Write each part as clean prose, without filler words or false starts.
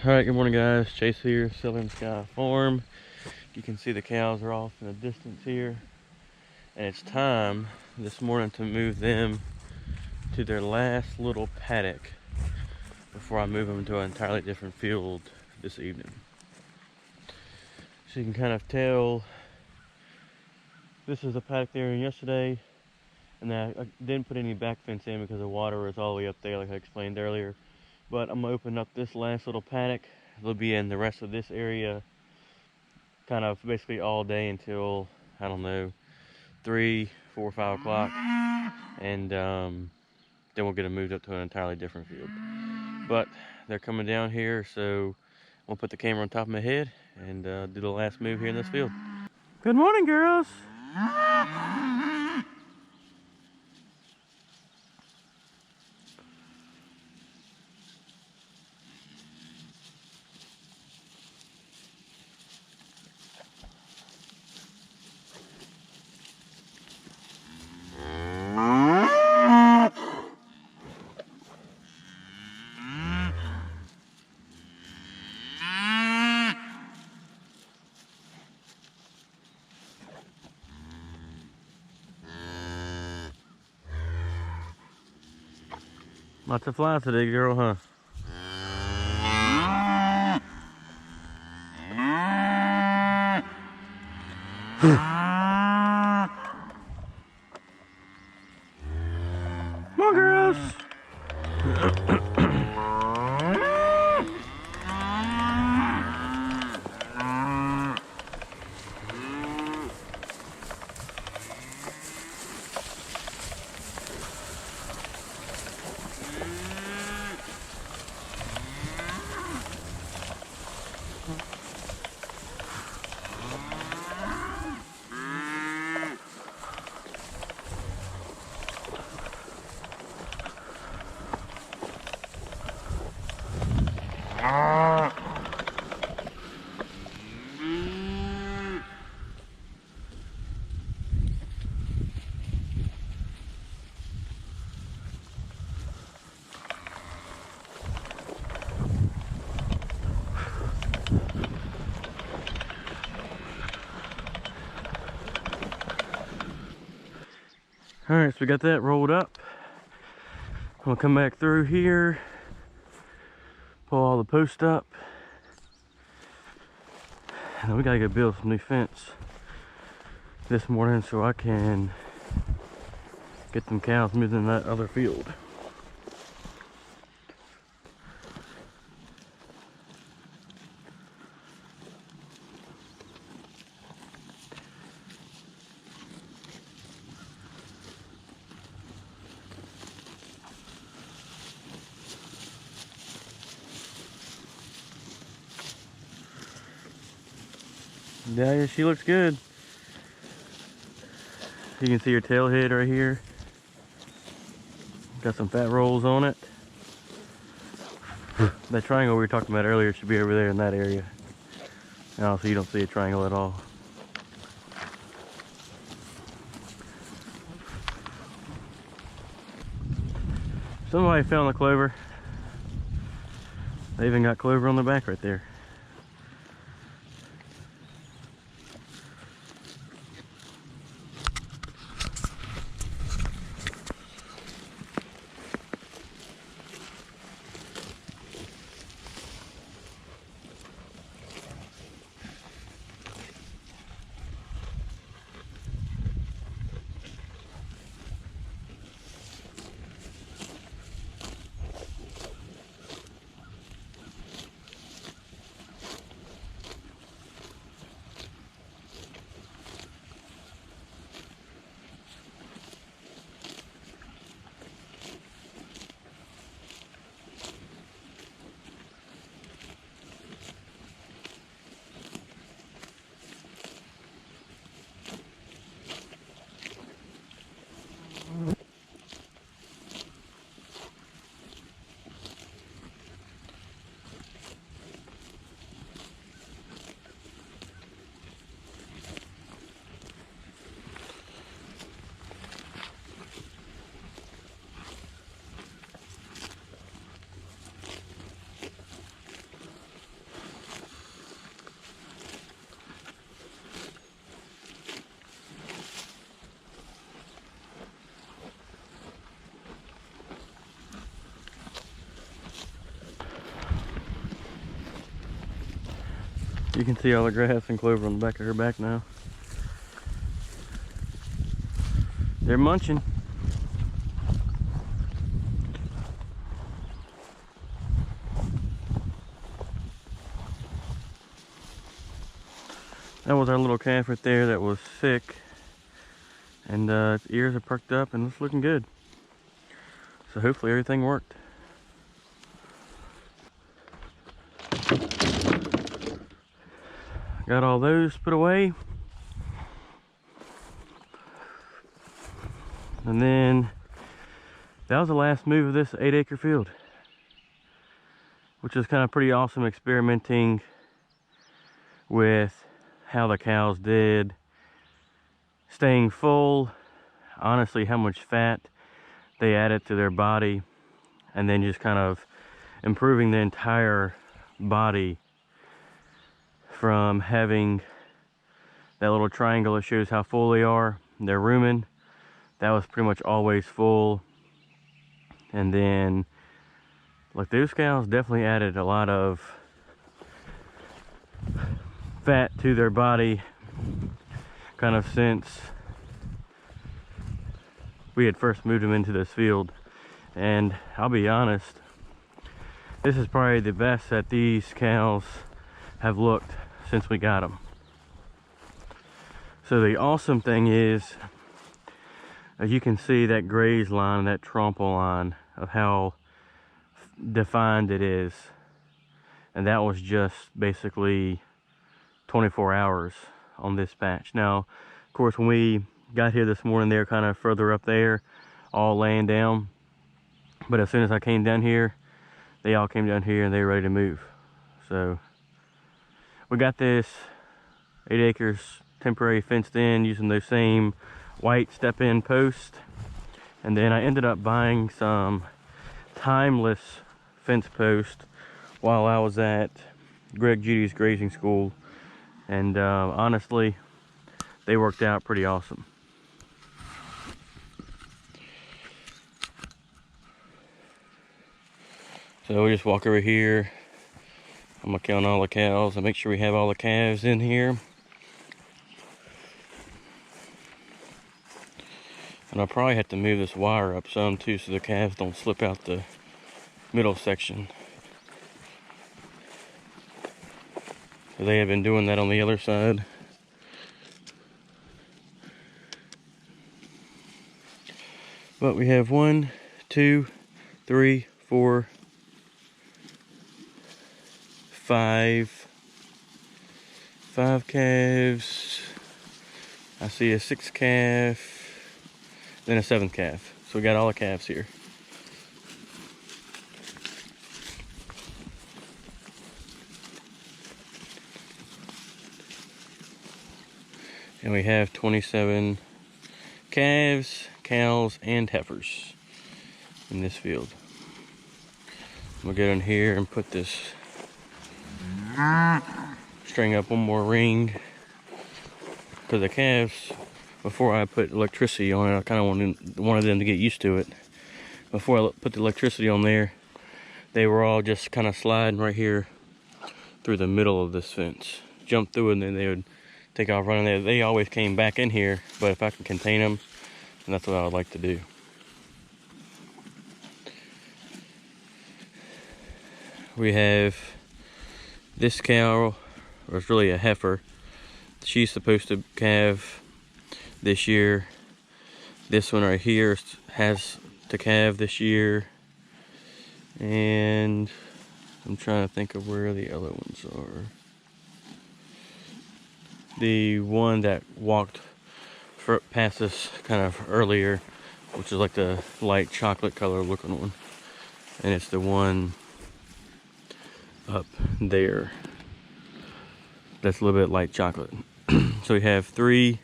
Alright, good morning guys. Chase here, Southern Sky Farm. You can see the cows are off in the distance here. And it's time this morning to move them to their last little paddock before I move them to an entirely different field this evening. So you can kind of tell this is a paddock there yesterday, and I didn't put any back fence in because the water was all the way up there like I explained earlier. But I'm gonna open up this last little paddock. They'll be in the rest of this area kind of basically all day until, I don't know, 3, 4, 5 o'clock, and then we'll get them moved up to an entirely different field. But they're coming down here, so I'll put the camera on top of my head and do the last move here in this field. Good morning, girls. Lots of flies today, girl, huh? Come on, girls. Alright, so we got that rolled up. I'm gonna come back through here, pull all the posts up, and then we gotta go build some new fence this morning so I can get them cows moved in that other field. Yeah, she looks good. You can see her tail head right here. Got some fat rolls on it. That triangle we were talking about earlier should be over there in that area. Now, so you don't see a triangle at all. Somebody found the clover. They even got clover on the back right there. You can see all the grass and clover on the back of her back now. They're munching. That was our little calf right there that was sick. And its ears are perked up and it's looking good. So hopefully everything worked. Got all those put away. And then that was the last move of this 8-acre field, which is kind of pretty awesome, experimenting with how the cows did, staying full, honestly how much fat they added to their body, and then just kind of improving the entire body from having that little triangle that shows how full they are, their rumen. That was pretty much always full. And then, like, those cows definitely added a lot of fat to their body, kind of since we had first moved them into this field. And I'll be honest, this is probably the best that these cows have looked since we got them. So the awesome thing is, as you can see, that graze line, that tromple line of how defined it is. And that was just basically 24 hours on this patch. Now, of course, when we got here this morning, they're kind of further up there, all laying down. But as soon as I came down here, they all came down here and they were ready to move. So we got this 8 acres temporary fenced in using those same white step-in posts. And then I ended up buying some timeless fence posts while I was at Greg Judy's grazing school. And honestly, they worked out pretty awesome. So we just walk over here. I'm gonna count all the cows and make sure we have all the calves in here. And I'll probably have to move this wire up some too, so the calves don't slip out the middle section. They have been doing that on the other side. But we have 1, 2, 3, 4, 5 calves. I see a 6th calf, then a 7th calf. So we got all the calves here. And we have 27 calves, cows, and heifers in this field. We'll get in here and put this string up one more ring, because the calves, before I put electricity on it, I kind of wanted them to get used to it. Before I put the electricity on there, they were all just kind of sliding right here through the middle of this fence, jump through it, and then they would take off running there. They always came back in here, but if I can contain them, then that's what I would like to do. We have this cow, or it's really a heifer. She's supposed to calve this year. This one right here has to calve this year. And I'm trying to think of where the other ones are. The one that walked past us kind of earlier, which is like the light chocolate color looking one. And it's the one up there that's a little bit light chocolate. So we have 3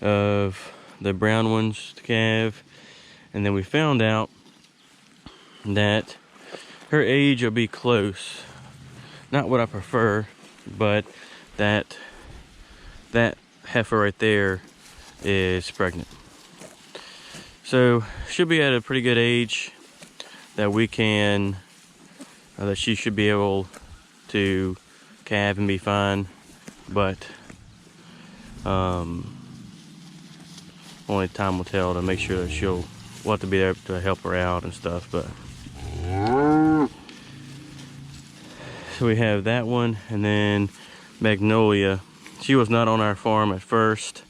of the brown ones to calve, and then we found out that her age will be close, not what I prefer, but that heifer right there is pregnant. So should be at a pretty good age that we can that she should be able to calve and be fine, but only time will tell to make sure that we'll have to be there to help her out and stuff. But so we have that one, and then Magnolia. She was not on our farm at first,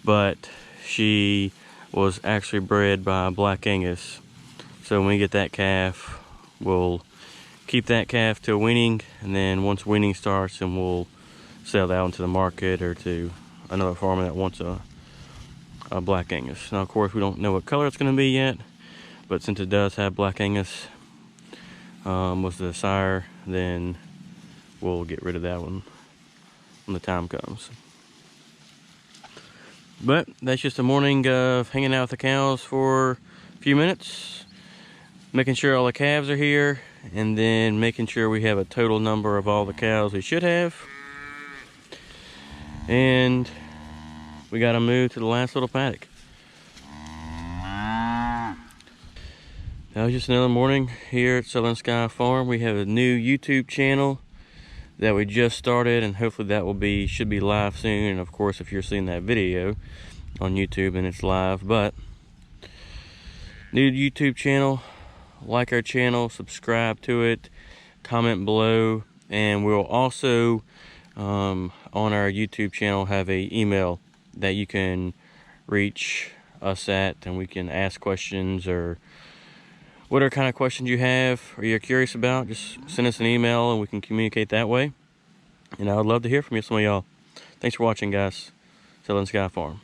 but she was actually bred by Black Angus. So when we get that calf, we'll keep that calf till weaning, and then once weaning starts, then we'll sell that into the market or to another farmer that wants a Black Angus. Now, of course, we don't know what color it's going to be yet, but since it does have Black Angus was the sire, then we'll get rid of that one when the time comes. But that's just a morning of hanging out with the cows for a few minutes, making sure all the calves are here, and then making sure we have a total number of all the cows we should have. And we got to move to the last little paddock. That was just another morning here at Southern Sky Farm. We have a new YouTube channel that we just started, and hopefully that should be live soon. And of course, if you're seeing that video on YouTube, then it's live. But new YouTube channel, like our channel, subscribe to it, comment below, and we'll also on our YouTube channel have a email that you can reach us at, and we can ask questions or whatever kind of questions you have or you're curious about. Just send us an email and we can communicate that way. And I would love to hear from you, some of y'all. Thanks for watching, guys. Southern Sky Farm.